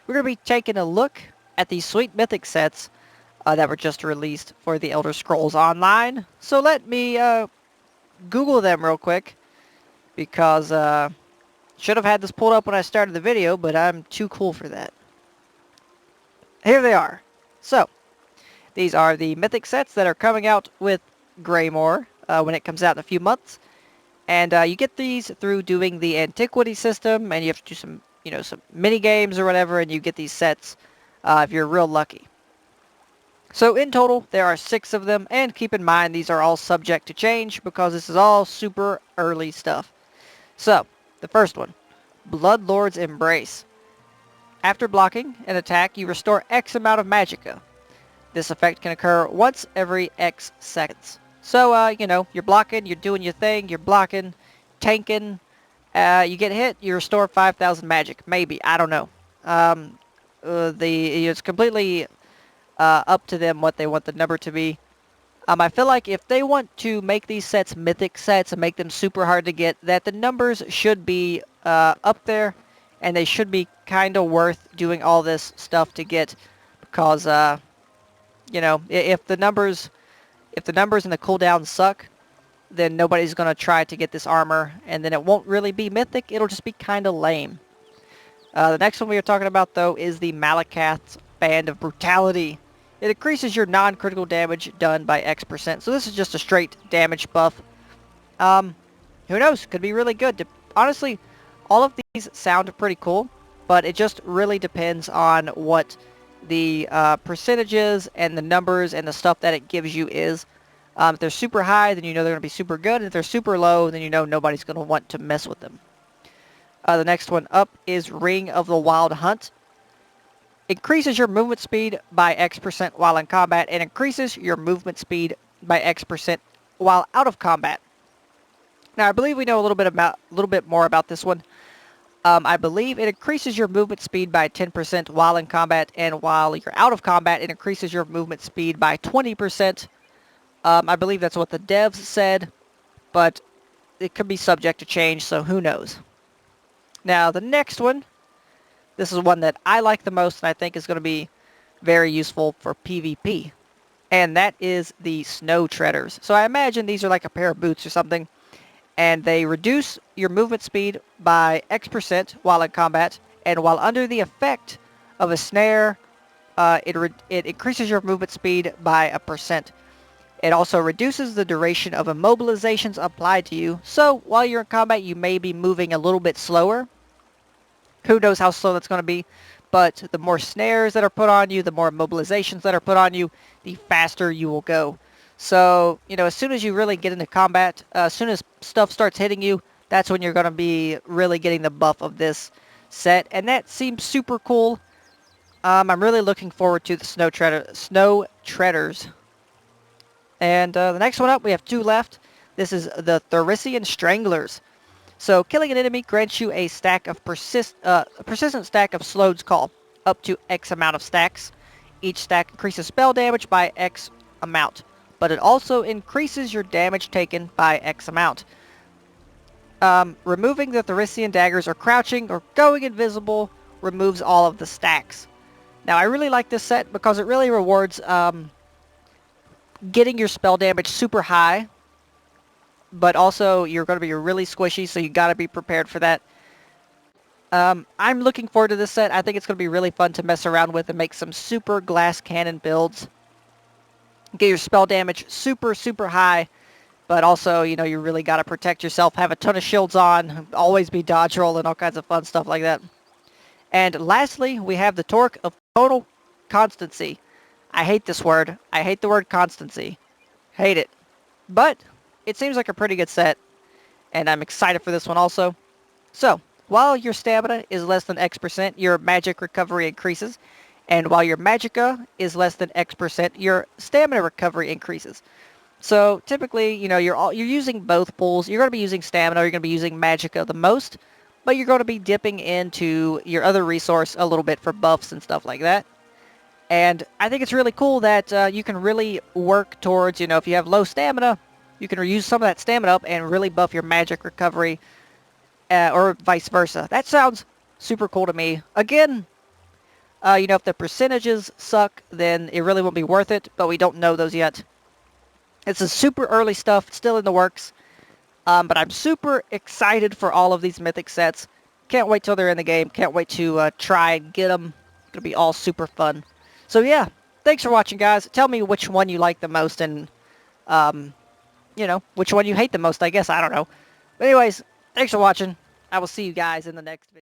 we're going to be taking a look at these sweet Mythic sets that were just released for the Elder Scrolls Online. So let me Google them real quick, because should have had this pulled up when I started the video, but I'm too cool for that. Here they are. So, these are the Mythic sets that are coming out with Greymore when it comes out in a few months. And you get these through doing the Antiquity system, and you have to do some, some mini games or whatever, and you get these sets if you're real lucky. So in total, there are 6 of them, and keep in mind these are all subject to change because this is all super early stuff. So, the first one, Bloodlord's Embrace. After blocking an attack, you restore X amount of magicka. This effect can occur once every X seconds. So, you're blocking, you're doing your thing, you're blocking, tanking, you get hit, you restore 5,000 magic. Maybe, I don't know. It's completely up to them what they want the number to be. I feel like if they want to make these sets Mythic sets and make them super hard to get, that the numbers should be up there, and they should be kind of worth doing all this stuff to get, because, if the numbers and the cooldowns suck, then nobody's going to try to get this armor, and then it won't really be Mythic, it'll just be kind of lame. The next one we are talking about, though, is the Malakath's Band of Brutality. It increases your non-critical damage done by X%. So this is just a straight damage buff. Who knows? Could be really good. Honestly, all of these sound pretty cool, but it just really depends on what the percentages and the numbers and the stuff that it gives you is. If they're super high, then you know they're going to be super good. And if they're super low, then you know nobody's going to want to mess with them. The next one up is Ring of the Wild Hunt. Increases your movement speed by X% while in combat, and increases your movement speed by X% while out of combat. Now, I believe we know a little bit more about this one. I believe it increases your movement speed by 10% while in combat, and while you're out of combat, it increases your movement speed by 20%. I believe that's what the devs said, but it could be subject to change, so who knows. Now, the next one, this is one that I like the most, and I think is going to be very useful for PvP. And that is the Snow Treaders. So I imagine these are like a pair of boots or something. And they reduce your movement speed by X% while in combat. And while under the effect of a snare, it increases your movement speed by 1%. It also reduces the duration of immobilizations applied to you. So while you're in combat, you may be moving a little bit slower. Who knows how slow that's going to be, but the more snares that are put on you, the more immobilizations that are put on you, the faster you will go. So, as soon as you really get into combat, as soon as stuff starts hitting you, that's when you're going to be really getting the buff of this set, and that seems super cool. I'm really looking forward to the Snow Treaders. And the next one up, we have 2 left. This is the Thurician Stranglers. So, killing an enemy grants you a stack of persistent stack of Slode's Call, up to X amount of stacks. Each stack increases spell damage by X amount, but it also increases your damage taken by X amount. Removing the Thurician daggers or crouching or going invisible removes all of the stacks. Now, I really like this set because it really rewards getting your spell damage super high, but also you're going to be really squishy, so you got to be prepared for that. I'm looking forward to this set. I think it's going to be really fun to mess around with and make some super glass cannon builds. Get your spell damage super, super high, but also, you really got to protect yourself, have a ton of shields on, always be dodge roll and all kinds of fun stuff like that. And lastly, we have the Torque of Total Constancy. I hate this word. I hate the word constancy. Hate it. But it seems like a pretty good set, and I'm excited for this one also. So, while your stamina is less than X%, your magic recovery increases. And while your magicka is less than X%, your stamina recovery increases. So, typically, you're using both pools. You're going to be using stamina, you're going to be using magicka the most, but you're going to be dipping into your other resource a little bit for buffs and stuff like that. And I think it's really cool that you can really work towards, if you have low stamina, you can reuse some of that stamina up and really buff your magic recovery, or vice versa. That sounds super cool to me. Again, You know, if the percentages suck, then it really won't be worth it, but we don't know those yet. It's a super early stuff, still in the works, but I'm super excited for all of these Mythic sets. Can't wait till they're in the game. Can't wait to try and get them. It's going to be all super fun. So yeah, thanks for watching, guys. Tell me which one you like the most and, you know, which one you hate the most, I guess. I don't know. But anyways, thanks for watching. I will see you guys in the next video.